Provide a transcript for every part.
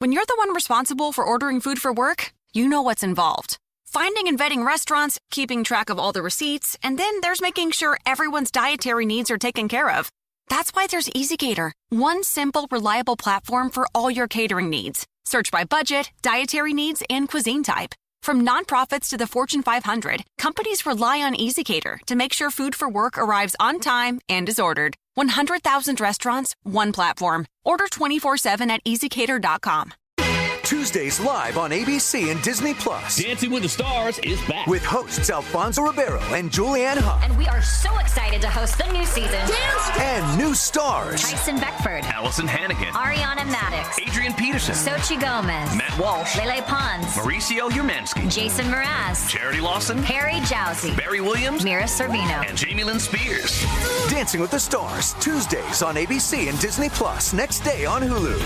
When you're the one responsible for ordering food for work, you know what's involved. Finding and vetting restaurants, keeping track of all the receipts, and then there's making sure everyone's dietary needs are taken care of. That's why there's EasyCater, one simple, reliable platform for all your catering needs. Search by budget, dietary needs, and cuisine type. From nonprofits to the Fortune 500, companies rely on EasyCater to make sure food for work arrives on time and is ordered. 100,000 restaurants, one platform. Order 24/7 at easycater.com. Tuesdays live on ABC and Disney+. Dancing with the Stars is back. With hosts Alfonso Ribeiro and Julianne Hough. And we are so excited to host the new season. And new stars. Tyson Beckford. Allison Hannigan. Ariana Maddox. Adrian Peterson. Sochi Gomez. Matt Walsh. Lele Pons. Mauricio Umansky. Jason Mraz. Charity Lawson. Harry Jowsey. Barry Williams. Mira Sorvino. And Jamie Lynn Spears. Dancing with the Stars. Tuesdays on ABC and Disney+. Next day on Hulu.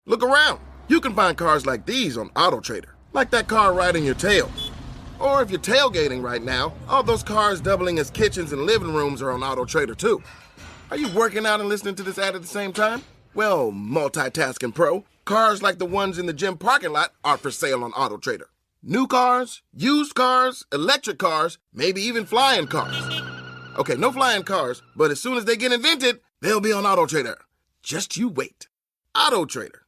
Look around. You can find cars like these on AutoTrader, like that car riding your tail. Or if you're tailgating right now, all those cars doubling as kitchens and living rooms are on AutoTrader too. Are you working out and listening to this ad at the same time? Well, multitasking pro, cars like the ones in the gym parking lot are for sale on AutoTrader. New cars, used cars, electric cars, maybe even flying cars. Okay, no flying cars, but as soon as they get invented, they'll be on AutoTrader. Just you wait. AutoTrader.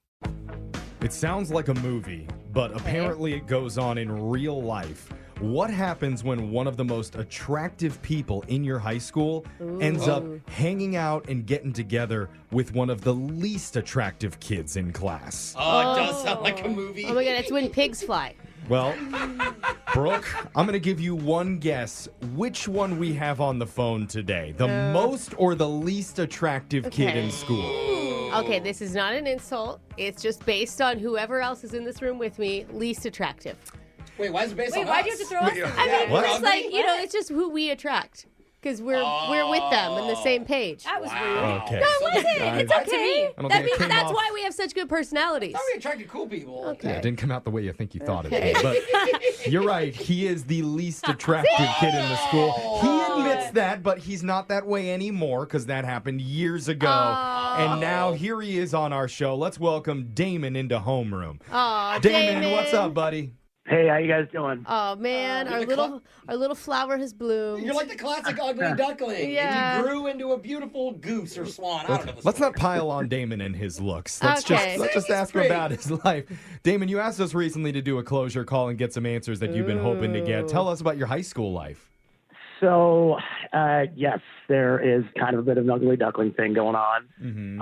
It sounds like a movie, but apparently it goes on in real life. What happens when one of the most attractive people in your high school ends up hanging out and getting together with one of the least attractive kids in class? Oh, it does sound like a movie. Oh my God, it's when pigs fly. Well, Brooke, I'm going to give you one guess which one we have on the phone today. The most or the least attractive kid in school? Okay, this is not an insult. It's just based on whoever else is in this room with me, least attractive. Wait, why is it based on why us? do you have to throw us in? I mean, What? it's like, it's just who we attract. Because we're with them on the same page. That was rude. Okay. No, it wasn't. It's okay. That means that's off. why we have such good personalities. I thought we attracted cool people. Okay. Yeah, it didn't come out the way you think you thought it would. But you're right. He is the least attractive kid in the school. He admits that, but he's not that way anymore because that happened years ago. And now here he is on our show. Let's welcome Damon into Homeroom. Damon, what's up, buddy? Hey, how you guys doing? Oh man, our little flower has bloomed. You're like the classic ugly duckling. Yeah. And you grew into a beautiful goose or swan. I don't know. Let's not pile on Damon and his looks. Let's Okay. just ask him about his life. Damon, you asked us recently to do a closure call and get some answers that you've been hoping to get. Tell us about your high school life. So, yes, there is kind of a bit of an ugly duckling thing going on. Mm-hmm.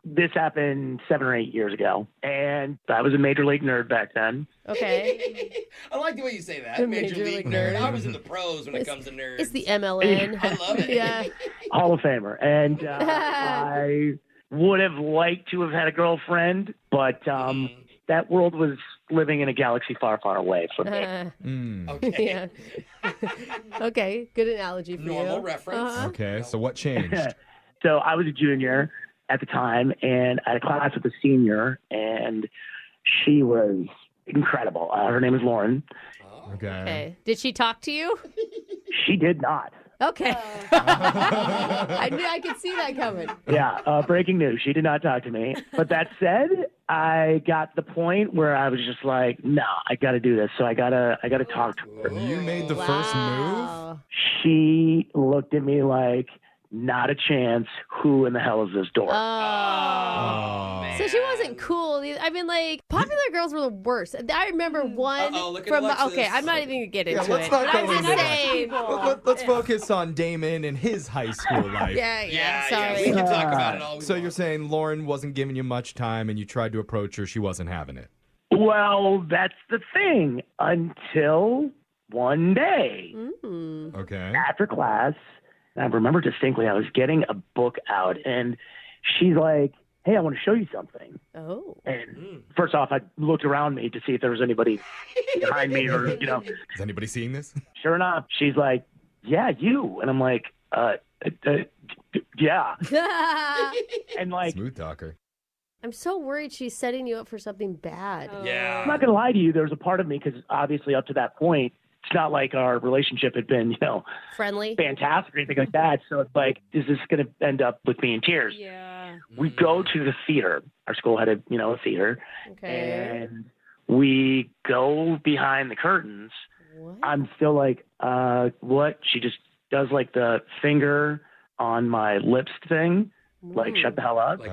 This happened 7 or 8 years ago, and I was a major league nerd back then. Okay. I like the way you say that. Major league nerd. I was in the pros when it comes to nerds. It's the MLN. I love it. Yeah. Hall of Famer. And I would have liked to have had a girlfriend, but that world was living in a galaxy far, far away from me. Okay. Yeah. Okay, good analogy for you. Normal reference. Okay, so what changed? So I was a junior at the time, and I had a class with a senior, and she was incredible. Her name is Lauren. Okay. Did she talk to you? She did not. Okay. I knew I could see that coming. Yeah, breaking news. She did not talk to me. But that said, I got to the point where I was just like, nah, I got to do this. So I gotta talk to her. You made the first move? She looked at me like, not a chance. Who in the hell is this dork? So she wasn't cool. I mean, like, popular girls were the worst. I remember one from. Okay, I'm not even gonna get into let's it. not go I'm into just that. saying. Let's focus on Damon and his high school life. Yeah. Sorry. We can talk about it all we So want. you're saying Lauren wasn't giving you much time and you tried to approach her, she wasn't having it. Well, that's the thing. Until one day Okay. after class, and I remember distinctly, I was getting a book out, and she's like, hey, I want to show you something. Oh. And first off, I looked around me to see if there was anybody behind me or, Is anybody seeing this? Sure enough, she's like, yeah, you. And I'm like, yeah. And like, Smooth talker. I'm so worried she's setting you up for something bad. Yeah. I'm not going to lie to you. There was a part of me, because obviously up to that point, it's not like our relationship had been, Friendly. fantastic or anything like that. So it's like, is this going to end up with me in tears? Yeah. We go to the theater. Our school had a theater. Okay. And we go behind the curtains. What? I'm still like, what? She just does like the finger on my lips thing. Like, shut the hell up. Like,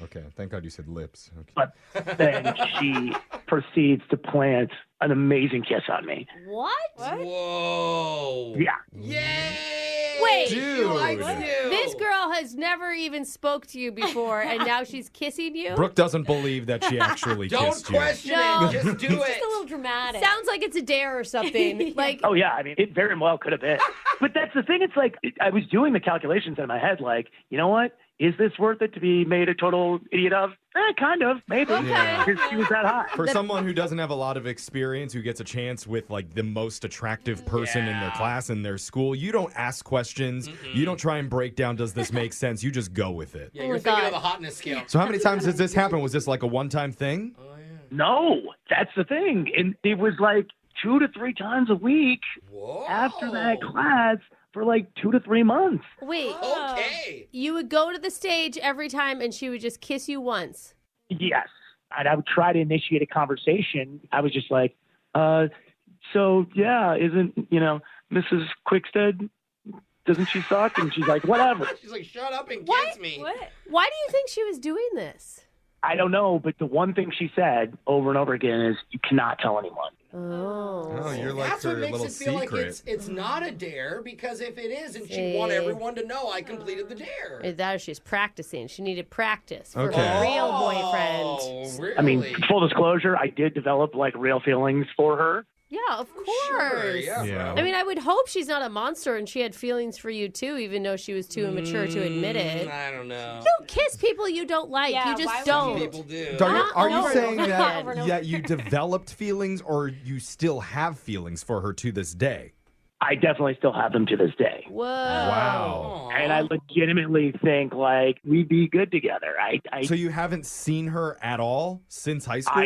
Okay, thank God you said lips. Okay. But then she proceeds to plant an amazing kiss on me. What? whoa. Yeah. Yay! Wait. She likes you. This girl has never even spoke to you before, and now she's kissing you? Brooke doesn't believe that she actually Don't kissed you. question No. it. Just do It's it. a little dramatic. Sounds like it's a dare or something. Like, Oh, yeah. I mean, it very well could have been. But that's the thing. It's like, I was doing the calculations in my head, like, you know what? Is this worth it to be made a total idiot of? Kind of, maybe. Yeah. Because she was that hot. For someone who doesn't have a lot of experience, who gets a chance with like the most attractive person in their class, in their school, you don't ask questions. You don't try and break down, does this make sense? You just go with it. Yeah, Oh you're my thinking God. of the hotness scale. So how many times has this happened? Was this like a one-time thing? No, that's the thing. And it was like 2 to 3 times a week Whoa. after that class for like 2 to 3 months. wait. Okay. You would go to the stage every time, and she would just kiss you once. Yes. And I would try to initiate a conversation. I was just like, so, yeah, isn't, Mrs. Quickstead, doesn't she suck? And she's like, whatever. She's like, shut up and What? kiss me. What? Why do you think she was doing this? I don't know, but the one thing she said over and over again is, you cannot tell anyone. Oh, you're like That's her what makes little it feel secret. like it's not a dare, because if it is, and she See? want everyone to know I completed the dare. Either that or she's practicing. She needed practice for Okay. her real Oh, boyfriend. really? I mean, full disclosure, I did develop like real feelings for her. Yeah, of course. Sure, yeah. Yeah. I mean, I would hope she's not a monster and she had feelings for you too, even though she was too immature to admit it. I don't know. You don't kiss people you don't like. Yeah, you why just would don't. you? People do. Are you over and saying over that, again. that you developed feelings, or you still have feelings for her to this day? I definitely still have them to this day. Whoa. Wow. And I legitimately think like we'd be good together. I So you haven't seen her at all since high school?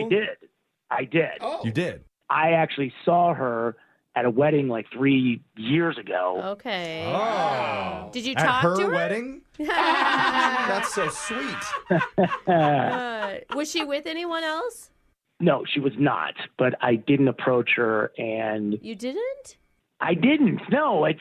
I did. Oh. You did? I actually saw her at a wedding like 3 years ago. Okay. Oh. Did you At talk her to her? wedding? That's so sweet. Was she with anyone else? No, she was not. But I didn't approach her, and You didn't? I didn't. No, it's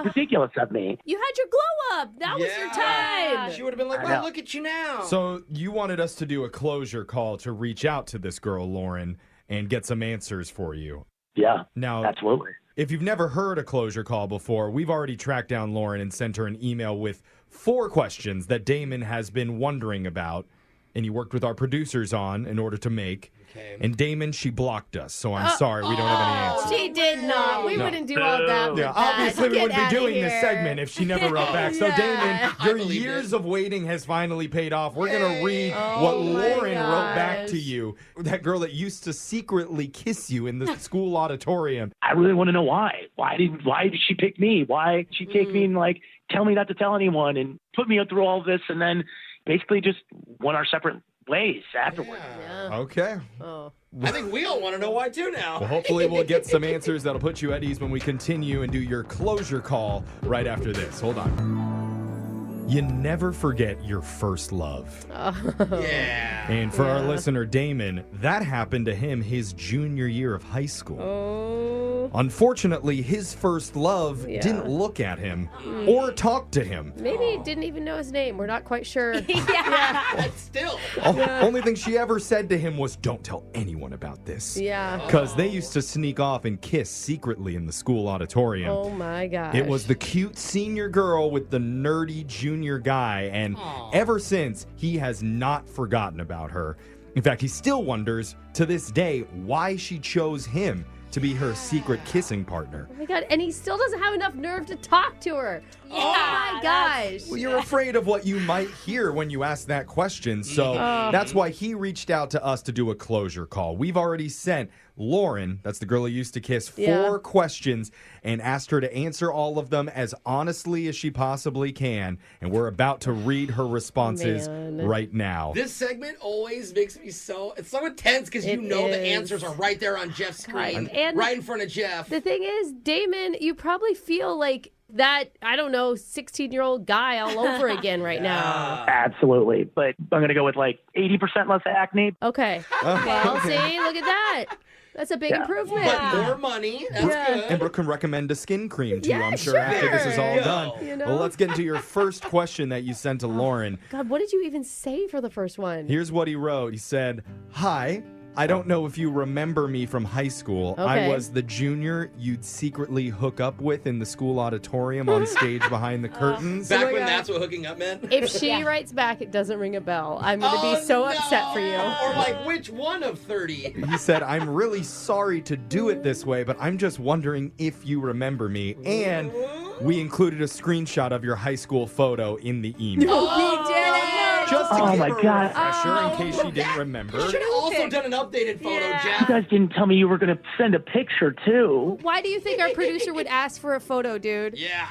ridiculous of me. You had your glow up. That was your time. She would have been like, I well, know. look at you now. So you wanted us to do a closure call to reach out to this girl, Lauren, and get some answers for you. Yeah, Now, absolutely. if you've never heard a closure call before, we've already tracked down Lauren and sent her an email with 4 questions that Damon has been wondering about, and you worked with our producers on in order to make. Okay. And Damon, she blocked us, so I'm sorry we don't have any answers. She did not. We wouldn't do all that. Yeah, with obviously that. we Get wouldn't be outta doing this here. segment if she never wrote back. So Yeah. Damon, your believe years it. of waiting has finally paid off. We're going to read what Oh my Lauren wrote back gosh. to you. That girl that used to secretly kiss you in the school auditorium. I really want to know why. Why did she pick me? Why did she take me and like tell me not to tell anyone and put me through all this and then basically just went our separate ways afterwards? Yeah. Okay. Oh. I think we all want to know why too now. Well, hopefully we'll get some answers that'll put you at ease when we continue and do your closure call right after this. Hold on. You never forget your first love. Yeah. And for our listener, Damon, that happened to him his junior year of high school. Oh. Unfortunately, his first love didn't look at him or talk to him. Maybe he didn't even know his name. We're not quite sure. Still. Only thing she ever said to him was, "Don't tell anyone about this." Yeah. Because they used to sneak off and kiss secretly in the school auditorium. Oh my gosh. It was the cute senior girl with the nerdy junior guy, and ever since, he has not forgotten about her. In fact, he still wonders to this day why she chose him to be her secret kissing partner. Oh my god, and he still doesn't have enough nerve to talk to her. Yeah, Oh my gosh. Well, you're afraid of what you might hear when you ask that question, so that's why he reached out to us to do a closure call. We've already sent Lauren, that's the girl he used to kiss, 4 questions and asked her to answer all of them as honestly as she possibly can, and we're about to read her responses right now. This segment always makes me it's so intense because you know the answers are right there on Jeff's screen, And right in front of Jeff. The thing is, Damon, you probably feel like that, I don't know, 16-year-old guy all over again right now. Absolutely. But I'm going to go with like 80% less acne. Okay. Well, see, look at that. That's a big improvement. But more money. That's good. And Brooke can recommend a skin cream to you, Yeah, I'm sure, after this is all Sure. done. You know? Well, let's get into your first question that you sent to Lauren. God, what did you even say for the first one? Here's what he wrote. He said, "Hi, I don't know if you remember me from high school. I Okay. was the junior you'd secretly hook up with in the school auditorium on stage behind the curtains." Back my when God. that's what hooking up meant? If she writes back, it doesn't ring a bell. I'm going to be so upset for you. Or like, which one of 30? He said, "I'm really sorry to do it this way, but I'm just wondering if you remember me." And we included a screenshot of your high school photo in the email. He did it! Just to Oh give my her a God. refresher in case she didn't remember. You should have also done an updated photo, You Jeff. guys didn't tell me you were going to send a picture, too. Why do you think our producer would ask for a photo, dude? Yeah.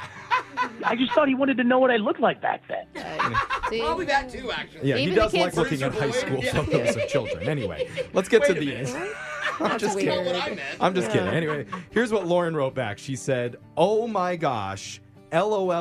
I just thought he wanted to know what I looked like back then. See? Probably that too, actually. Yeah, he Even the does like kids- looking at high school Yeah. photos of children. Anyway, let's get to Wait a the minute. end. I'm just weird. kidding. Not what I meant. I'm just kidding. Anyway, here's what Lauren wrote back. She said, "Oh my gosh, LOL."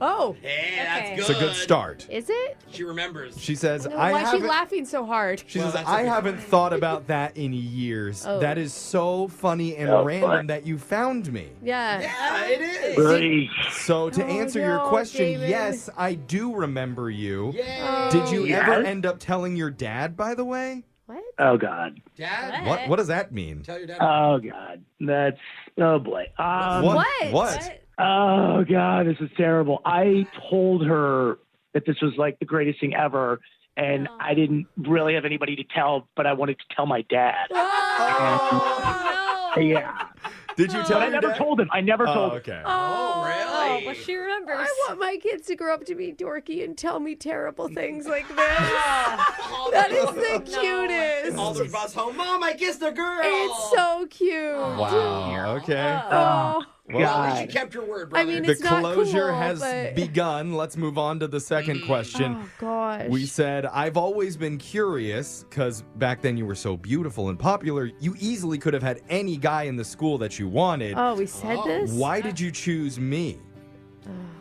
Oh, Hey, that's good. It's a good start. is it? She remembers. She says, No, "I why is she haven't." laughing so hard? She Well, says, that's "I okay. haven't thought about that in years. Oh. That is so funny and Oh, random boy. that you found me." Yeah. Yeah, it is. Really? So to Oh, answer your no, question, David. yes, I do remember you. Yay. Did you Yes. ever end up telling your dad, by the way? What? Oh, God. Dad? What does that mean? Tell your dad. Oh, God. That's, oh, boy. What? Oh, God, this is terrible. I told her that this was like the greatest thing ever, and I didn't really have anybody to tell, but I wanted to tell my dad. Oh, no. Yeah. Did you tell But I your never dad? told him. I never Oh, told him. okay. Oh, really? Well, she remembers. I want my kids to grow up to be dorky and tell me terrible things like this. Oh, That is the cutest. Alder's bus home. Mom, I kissed a girl. It's so cute. Wow. Okay. Oh, Well, Well, at least you God. kept your word, I brother. mean, the it's not closure cool, has but- begun. Let's move on to the second question. oh gosh. We said, "I've always been curious because back then you were so beautiful and popular. You easily could have had any guy in the school that you wanted. Oh, we said this? Why did you choose me?"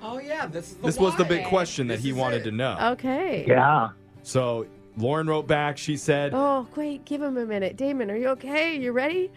Oh, yeah, this is the This was the why. big question that This he is wanted it. to know. Okay. Yeah. So Lauren wrote back. She said, Oh, wait, give him a minute. Damon, are you okay? You ready?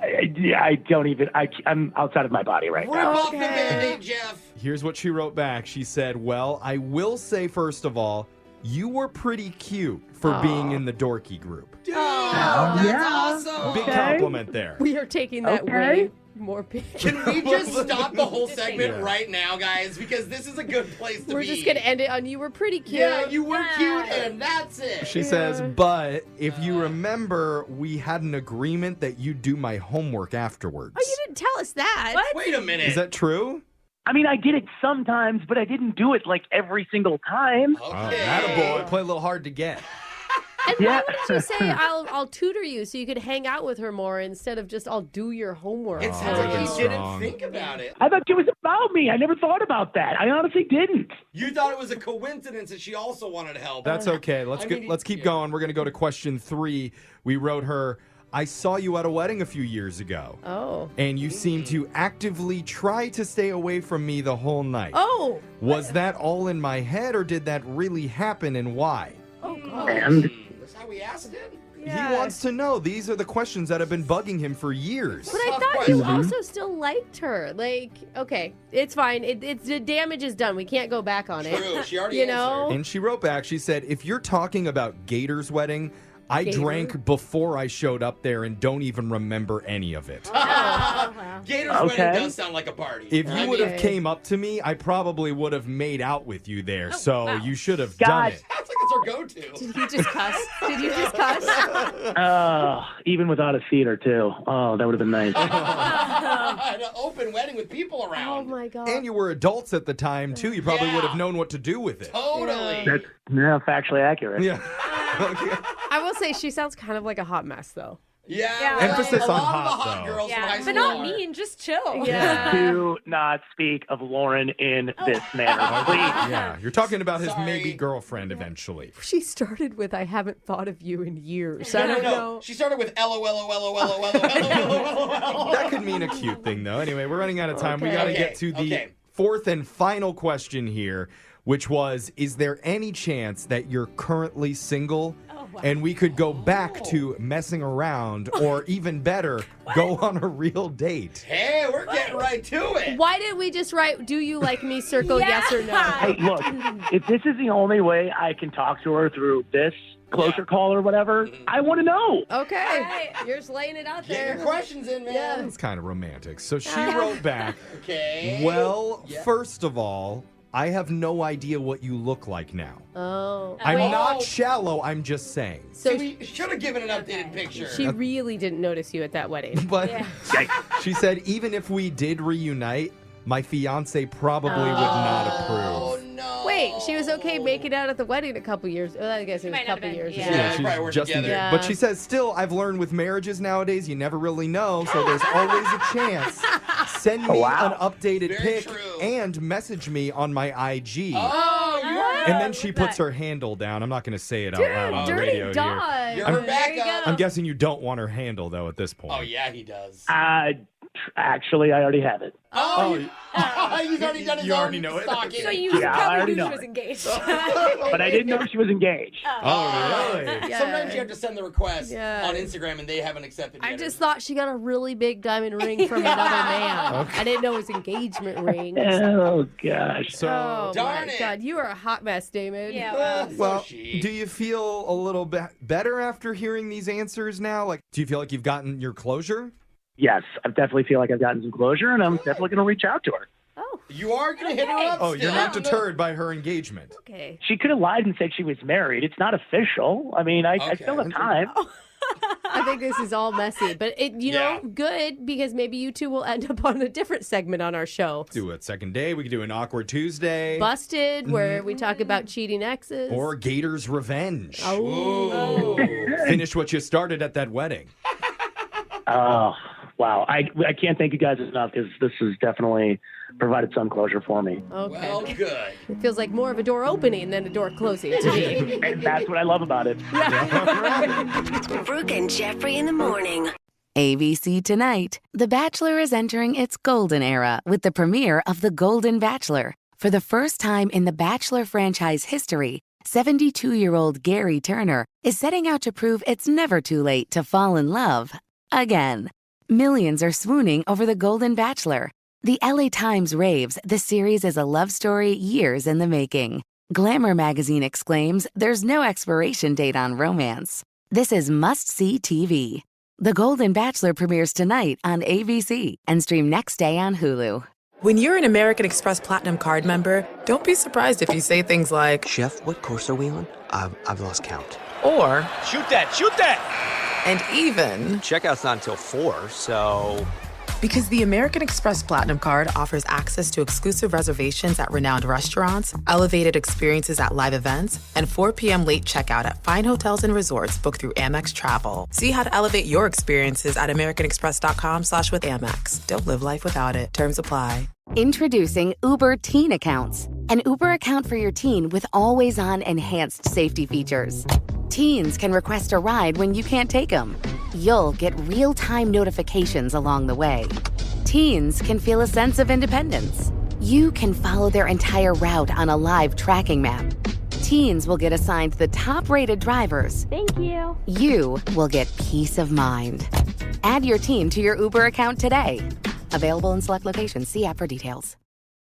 I don't even, I'm outside of my body right Rip now. off the Okay. Band-Aid, Jeff. Here's what she wrote back. She said, "Well, I will say, first of all, you were pretty cute for being in the dorky group." Dude, that's awesome. Big compliment there. We are taking that Okay. way more big. Can we just stop the whole segment right now, guys? Because this is a good place to We're be. just going to end it on you were pretty cute. Yeah, you were cute, and that's it. She says, "But if you remember, we had an agreement that you'd do my homework afterwards." Oh, you didn't tell us that. Wait a minute. Is that true? I mean, I did it sometimes, but I didn't do it like every single time. Okay. Attaboy. Play a little hard to get. And Yeah. why wouldn't you say I'll tutor you so you could hang out with her more instead of just I'll do your homework? It sounds Oh, like he that's didn't wrong. think about it. I thought it was about me. I never thought about that. I honestly didn't. You thought it was a coincidence that she also wanted to help. That's okay. Let's keep going. We're going to go to question 3. We wrote her, "I saw you at a wedding a few years ago. Oh. And you seem to actively try to stay away from me the whole night. Oh. Was that all in my head or did that really happen and why?" Oh, God. And That's how we asked it. Yeah. He wants to know. These are the questions that have been bugging him for years. But I Tough thought you question. also still liked her. Like, okay, it's fine. It's the damage is done. We can't go back on it. True, she already You know? And she wrote back, she said, "If you're talking about Gator's wedding, I Gator? drank before I showed up there and don't even remember any of it. Gator's Okay. wedding does sound like a party. If you would have Okay. came up to me, I probably would have made out with you there. So you should have God. done it." Sounds like it's our go-to. Did he just cuss? Did you just cuss? even without a theater, too. Oh, that would have been nice. An open wedding with people Oh, around. my God. And you were adults at the time, too. You probably Yeah. would have known what to do with it. Totally. That's factually accurate. Yeah. Okay. I will say she sounds kind of like a hot mess, though. Yeah. Emphasis a on lot hot, of the hot though. girls from high But school not are. mean, just chill. Yeah. Do not speak of Lauren in this manner, please. Yeah, you're talking about his Sorry. maybe girlfriend eventually. She started with, I haven't thought of you in years. I don't know. She started with LOL. That could mean a cute thing, though. Anyway, we're running out of time. We got to Okay, get to the okay. fourth and final question here, which was, is there any chance that you're currently single? And we could go back to messing around, or even better, go on a real date. Hey, we're getting right to it. Why didn't we just write, do you like me, circle yes or no? Hey, look, if this is the only way I can talk to her through this closer call or whatever, I want to know. Okay. You're just laying it out Get there. your questions in, man. Yeah. It's kind of romantic. So she wrote back, Okay. well, Yeah. first of all, I have no idea what you look like now. Oh. I'm Wait, not shallow, I'm just saying. So We should have given an updated picture. she really didn't notice you at that wedding. But she said, even if we did reunite, my fiance probably would not Oh, approve. no. Wait, she was okay making out at the wedding a couple years. Well, I guess it was might a not have couple been, years. yeah. Yeah, she's they probably worked just together. Yeah. But she says, still, I've learned with marriages nowadays, you never really know, so there's always a chance. Send me an updated Very pic true. and message me on my IG. Oh, you are. And then she puts her handle down. I'm not going to say it out loud on the Dirty radio here. dog. You're her backup. I'm guessing you don't want her handle, though, at this point. Oh, yeah, he does. Actually, I already have it. He's already done his you own already know it? stalking. So you Yeah, I probably already knew know she was it. engaged. But I didn't know she was engaged. Oh, really? Yeah. Sometimes you have to send the request Yeah. on Instagram, and they haven't accepted I yet. just thought she got a really big diamond ring from another man. I didn't know it was engagement ring. Oh, gosh. So, Oh Darn my it. God, you are a hot mess, Damon. Yeah. well, she. do you feel a little bit better after hearing these answers now? Like, do you feel like you've gotten your closure? Yes, I definitely feel like I've gotten some closure, and I'm definitely going to reach out to her. Oh, You are going to hit her up Oh, still. you're not deterred by her engagement. okay. She could have lied and said she was married. It's not official. I mean, I Okay. still have time. I think this is all messy, but you know, good, because maybe you two will end up on a different segment on our show. Do a second day. We could do an awkward Tuesday. Busted, where we talk about cheating exes. Or Gator's Revenge. Oh. Finish what you started at that wedding. Oh, wow. I can't thank you guys enough because this has definitely provided some closure for me. Okay. Well, good. It feels like more of a door opening than a door closing to me. And that's what I love about it. Brooke and Jeffrey in the morning. ABC Tonight. The Bachelor is entering its golden era with the premiere of The Golden Bachelor. For the first time in the Bachelor franchise history, 72-year-old Gary Turner is setting out to prove it's never too late to fall in love again. Millions are swooning over The Golden Bachelor. The LA Times raves the series is a love story years in the making. Glamour magazine exclaims there's no expiration date on romance. This is must-see TV. The Golden Bachelor premieres tonight on ABC and stream next day on Hulu. When you're an American Express Platinum card member, don't be surprised if you say things like, Chef, what course are we on? I've lost count. or, Shoot that! and even, Checkout's not until 4, so... because the American Express Platinum Card offers access to exclusive reservations at renowned restaurants, elevated experiences at live events, and 4 p.m. late checkout at fine hotels and resorts booked through Amex Travel. See how to elevate your experiences at americanexpress.com/withAmex. Don't live life without it. Terms apply. Introducing Uber Teen Accounts, an Uber account for your teen with always-on enhanced safety features. Teens can request a ride when you can't take them. You'll get real-time notifications along the way. Teens can feel a sense of independence. You can follow their entire route on a live tracking map. Teens will get assigned the top-rated drivers. Thank you. You will get peace of mind. Add your teen to your Uber account today. Available in select locations. See app for details.